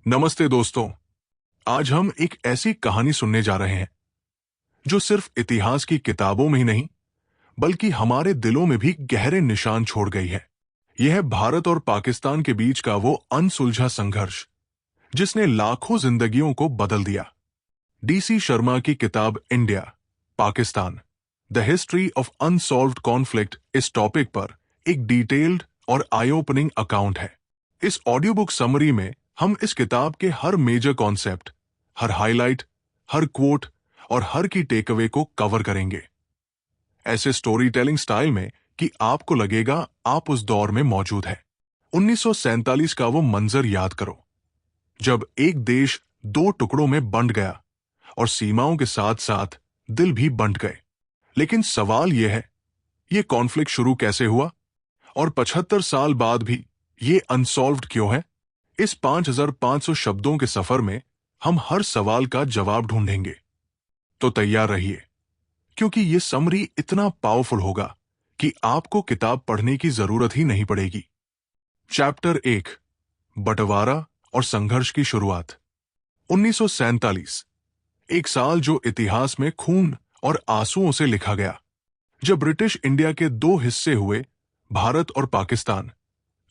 नमस्ते दोस्तों। आज हम एक ऐसी कहानी सुनने जा रहे हैं जो सिर्फ इतिहास की किताबों में ही नहीं बल्कि हमारे दिलों में भी गहरे निशान छोड़ गई है। यह है भारत और पाकिस्तान के बीच का वो अनसुलझा संघर्ष जिसने लाखों जिंदगियों को बदल दिया। डीसी शर्मा की किताब India Pakistan the history of unsolved conflict इस टॉपिक पर एक डिटेल्ड और आई ओपनिंग अकाउंट है। इस ऑडियो बुक समरी में हम इस किताब के हर मेजर कॉन्सेप्ट, हर हाईलाइट, हर क्वोट और हर की टेकअवे को कवर करेंगे, ऐसे स्टोरी टेलिंग स्टाइल में कि आपको लगेगा आप उस दौर में मौजूद है। 1947 का वो मंजर याद करो जब एक देश दो टुकड़ों में बंट गया और सीमाओं के साथ साथ दिल भी बंट गए। लेकिन सवाल यह है, ये कॉन्फ्लिक्ट शुरू कैसे हुआ और 75 साल बाद भी ये अनसॉल्व्ड क्यों है? इस 5500 शब्दों के सफर में हम हर सवाल का जवाब ढूंढेंगे। तो तैयार रहिए, क्योंकि ये समरी इतना पावरफुल होगा कि आपको किताब पढ़ने की जरूरत ही नहीं पड़ेगी। चैप्टर 1, बंटवारा और संघर्ष की शुरुआत। 1947, एक साल जो इतिहास में खून और आंसुओं से लिखा गया। जब ब्रिटिश इंडिया के दो हिस्से हुए, भारत और पाकिस्तान,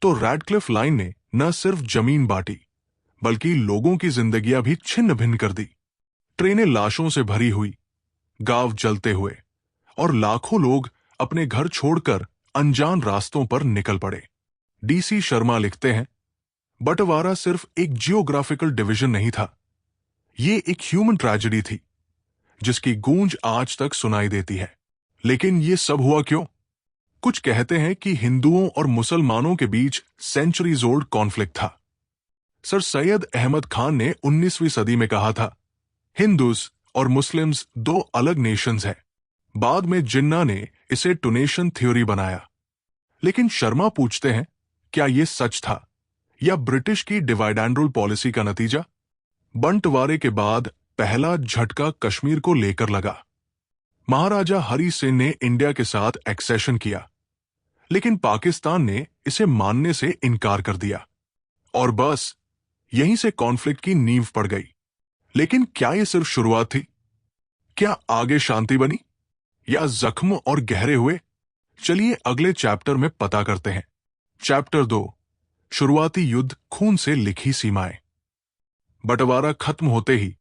तो रैडक्लिफ लाइन ने न सिर्फ जमीन बांटी बल्कि लोगों की जिंदगियां भी छिन्न भिन्न कर दी। ट्रेनें लाशों से भरी हुई, गांव जलते हुए और लाखों लोग अपने घर छोड़कर अनजान रास्तों पर निकल पड़े। डीसी शर्मा लिखते हैं, बंटवारा सिर्फ एक जियोग्राफिकल डिवीजन नहीं था, ये एक ह्यूमन ट्रेजेडी थी जिसकी गूंज आज तक सुनाई देती है। लेकिन ये सब हुआ क्यों? कुछ कहते हैं कि हिंदुओं और मुसलमानों के बीच सेंचुरीज ओल्ड कॉन्फ्लिक्ट था। सर सैयद अहमद खान ने 19वीं सदी में कहा था, हिंदूज और मुस्लिम्स दो अलग नेशंस हैं। बाद में जिन्ना ने इसे टू नेशन थ्योरी बनाया। लेकिन शर्मा पूछते हैं, क्या यह सच था या ब्रिटिश की डिवाइड एंड रूल पॉलिसी का नतीजा? बंटवारे के बाद पहला झटका कश्मीर को लेकर लगा। महाराजा हरि सिंह ने इंडिया के साथ एक्सेशन किया, लेकिन पाकिस्तान ने इसे मानने से इनकार कर दिया और बस यहीं से कॉन्फ्लिक्ट की नींव पड़ गई। लेकिन क्या यह सिर्फ शुरुआत थी? क्या आगे शांति बनी या जख्म और गहरे हुए? चलिए अगले चैप्टर में पता करते हैं। चैप्टर 2, शुरुआती युद्ध, खून से लिखी सीमाएं। बंटवारा खत्म होते ही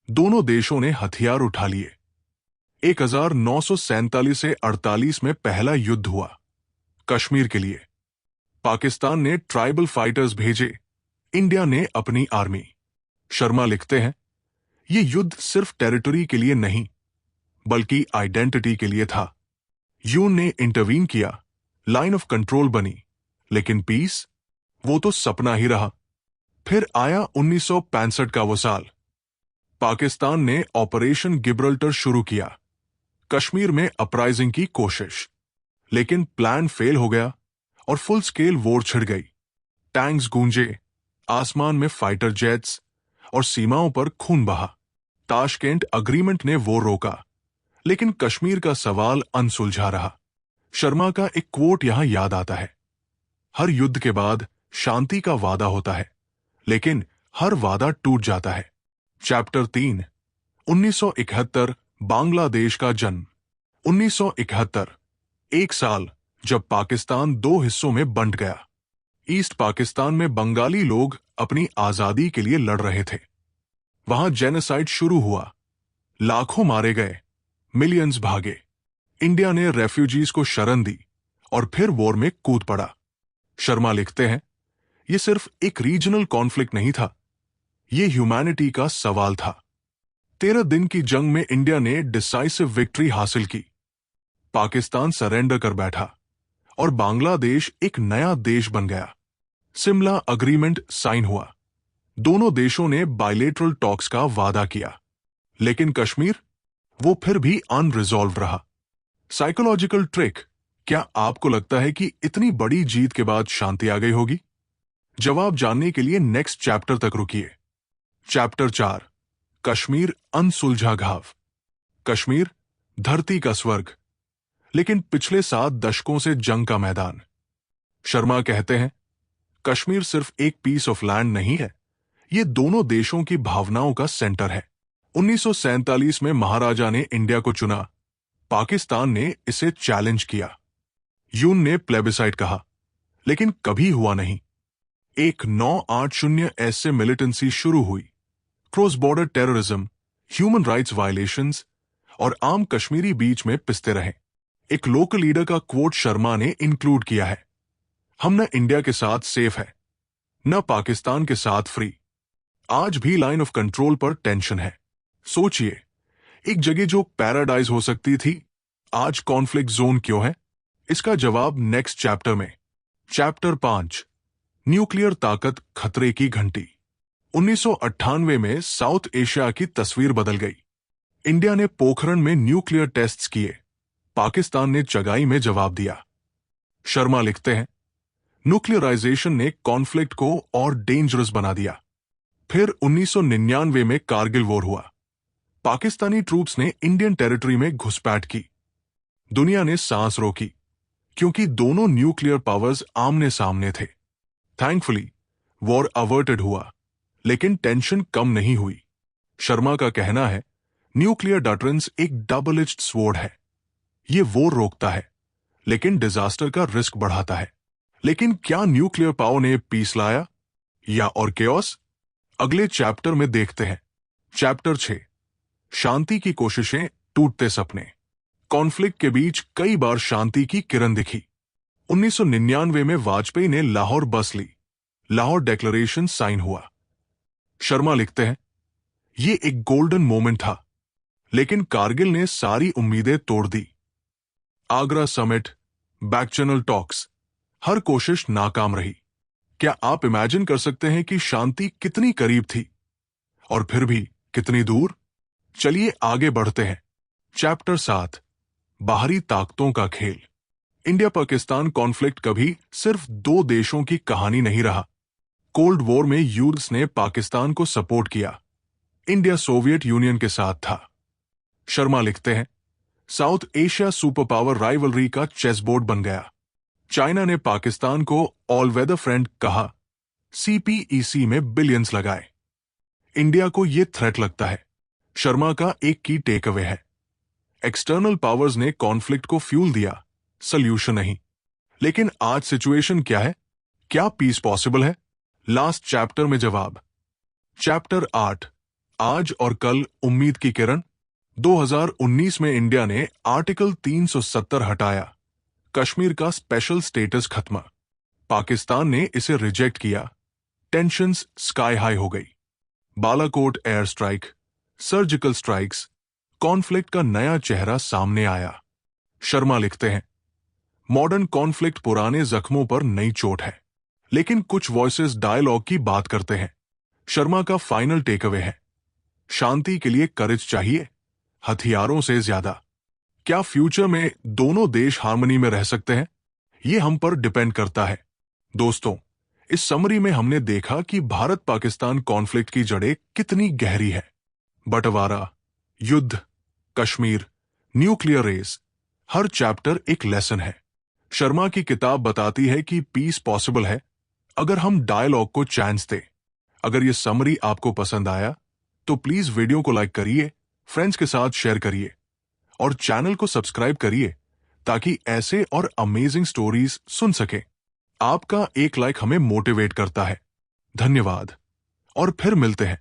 दोनों देशों ने हथियार उठा लिए। 1947 से 48 में पहला युद्ध हुआ कश्मीर के लिए। पाकिस्तान ने ट्राइबल फाइटर्स भेजे, इंडिया ने अपनी आर्मी। शर्मा लिखते हैं, यह युद्ध सिर्फ टेरिटरी के लिए नहीं बल्कि आइडेंटिटी के लिए था। यून ने इंटरवीन किया, लाइन ऑफ कंट्रोल बनी, लेकिन पीस, वो तो सपना ही रहा। फिर आया 1965 का वो साल। पाकिस्तान ने ऑपरेशन गिब्रल्टर शुरू किया, कश्मीर में अपराइजिंग की कोशिश। लेकिन प्लान फेल हो गया और फुल स्केल वॉर छिड़ गई। टैंक्स गूंजे, आसमान में फाइटर जेट्स और सीमाओं पर खून बहा। ताशकेंट अग्रीमेंट ने वॉर रोका, लेकिन कश्मीर का सवाल अनसुलझा रहा। शर्मा का एक कोट यहां याद आता है, हर युद्ध के बाद शांति का वादा होता है, लेकिन हर वादा टूट जाता है। चैप्टर 3, 1971, बांग्लादेश का जन्म। 1971, एक साल जब पाकिस्तान दो हिस्सों में बंट गया। ईस्ट पाकिस्तान में बंगाली लोग अपनी आजादी के लिए लड़ रहे थे। वहां जेनोसाइड शुरू हुआ, लाखों मारे गए, मिलियंस भागे। इंडिया ने रेफ्यूजीज को शरण दी और फिर वॉर में कूद पड़ा। शर्मा लिखते हैं, यह सिर्फ एक रीजनल कॉन्फ्लिक्ट नहीं था, यह ह्यूमैनिटी का सवाल था। 13 दिन की जंग में इंडिया ने डिसाइसिव विक्ट्री हासिल की। पाकिस्तान सरेंडर कर बैठा और बांग्लादेश एक नया देश बन गया। सिमला अग्रीमेंट साइन हुआ, दोनों देशों ने बायलेटरल टॉक्स का वादा किया। लेकिन कश्मीर, वो फिर भी अनरिजॉल्व रहा। साइकोलॉजिकल ट्रिक, क्या आपको लगता है कि इतनी बड़ी जीत के बाद शांति आ गई होगी? जवाब जानने के लिए नेक्स्ट चैप्टर तक रुकिए। चैप्टर 4, कश्मीर अनसुलझा घाव। कश्मीर धरती का स्वर्ग, लेकिन पिछले 7 दशकों से जंग का मैदान। शर्मा कहते हैं, कश्मीर सिर्फ एक पीस ऑफ लैंड नहीं है, ये दोनों देशों की भावनाओं का सेंटर है। 1947 में महाराजा ने इंडिया को चुना, पाकिस्तान ने इसे चैलेंज किया। यून ने प्लेबिसाइट कहा, लेकिन कभी हुआ नहीं। एक 980 ऐसे मिलिटेंसी शुरू हुई। Cross border terrorism, human rights violations और आम कश्मीरी बीच में पिसते रहे। एक लोकल लीडर का कोट शर्मा ने इंक्लूड किया है, हम न इंडिया के साथ सेफ है, न पाकिस्तान के साथ फ्री। आज भी लाइन ऑफ कंट्रोल पर टेंशन है। सोचिए, एक जगह जो पैराडाइज हो सकती थी, आज कॉन्फ्लिक्ट जोन क्यों है? इसका जवाब नेक्स्ट चैप्टर में। चैप्टर 5, न्यूक्लियर ताकत खतरे की घंटी। 1998 में साउथ एशिया की तस्वीर बदल गई। इंडिया ने पोखरण में न्यूक्लियर टेस्ट्स किए, पाकिस्तान ने चगाई में जवाब दिया। शर्मा लिखते हैं, न्यूक्लियराइजेशन ने कॉन्फ्लिक्ट को और डेंजरस बना दिया। फिर 1999 में कारगिल वॉर हुआ। पाकिस्तानी ट्रूप्स ने इंडियन टेरिटरी में घुसपैठ की। दुनिया ने सांस रोकी, क्योंकि दोनों न्यूक्लियर पावर्स आमने सामने थे। थैंकफुली वॉर अवर्टेड हुआ, लेकिन टेंशन कम नहीं हुई। शर्मा का कहना है, न्यूक्लियर डटरेंस एक डबल एज्ड स्वॉर्ड है। ये वॉर रोकता है, लेकिन डिजास्टर का रिस्क बढ़ाता है। लेकिन क्या न्यूक्लियर पावर ने पीस लाया या और केओस? अगले चैप्टर में देखते हैं। चैप्टर 6, शांति की कोशिशें, टूटते सपने। कॉन्फ्लिक्ट के बीच कई बार शांति की किरण दिखी। 1999 में वाजपेयी ने लाहौर बस ली, लाहौर डिक्लेरेशन साइन हुआ। शर्मा लिखते हैं, ये एक गोल्डन मोमेंट था, लेकिन कारगिल ने सारी उम्मीदें तोड़ दी। Agra summit, back channel talks, हर कोशिश नाकाम रही। क्या आप इमेजिन कर सकते हैं कि शांति कितनी करीब थी और फिर भी कितनी दूर? चलिए आगे बढ़ते हैं। चैप्टर 7, बाहरी ताकतों का खेल। इंडिया पाकिस्तान कॉन्फ्लिक्ट कभी सिर्फ दो देशों की कहानी नहीं रहा। कोल्ड वॉर में यूएस ने पाकिस्तान को सपोर्ट किया, इंडिया सोवियत यूनियन के साथ था। शर्मा लिखते हैं, south Asia super power rivalry का चेसबोर्ड बन गया। चाइना ने पाकिस्तान को ऑल वेदर फ्रेंड कहा, सीपीईसी में बिलियंस लगाए। इंडिया को यह थ्रेट लगता है। शर्मा का एक की टेक अवे है, एक्सटर्नल पावर्स ने कॉन्फ्लिक्ट को फ्यूल दिया, सॉल्यूशन नहीं। लेकिन आज सिचुएशन क्या है? क्या पीस पॉसिबल है? लास्ट चैप्टर में जवाब। चैप्टर 8, आज और कल उम्मीद की किरण। 2019 में इंडिया ने आर्टिकल 370 हटाया, कश्मीर का स्पेशल स्टेटस खत्म। पाकिस्तान ने इसे रिजेक्ट किया, टेंशंस स्काई हाई हो गई। Balakot air strike, surgical strikes, conflict का नया चेहरा सामने आया। शर्मा लिखते हैं, मॉडर्न कॉन्फ्लिक्ट पुराने जख्मों पर नई चोट है, लेकिन कुछ वॉइसेस डायलॉग की बात करते हैं। शर्मा का फाइनल टेक अवे है, शांति के लिए करेज चाहिए, हथियारों से ज्यादा। क्या फ्यूचर में दोनों देश हार्मनी में रह सकते हैं? ये हम पर डिपेंड करता है। दोस्तों, इस समरी में हमने देखा कि भारत पाकिस्तान कॉन्फ्लिक्ट की जड़ें कितनी गहरी है। बंटवारा, युद्ध, कश्मीर, न्यूक्लियर रेस, हर चैप्टर एक लेसन है। शर्मा की किताब बताती है कि पीस पॉसिबल है अगर हम डायलॉग को चांस दें। अगर ये समरी आपको पसंद आया तो प्लीज वीडियो को लाइक करिए, फ्रेंड्स के साथ शेयर करिए और चैनल को सब्सक्राइब करिए ताकि ऐसे और अमेजिंग स्टोरीज सुन सके। आपका एक लाइक हमें मोटिवेट करता है। धन्यवाद और फिर मिलते हैं।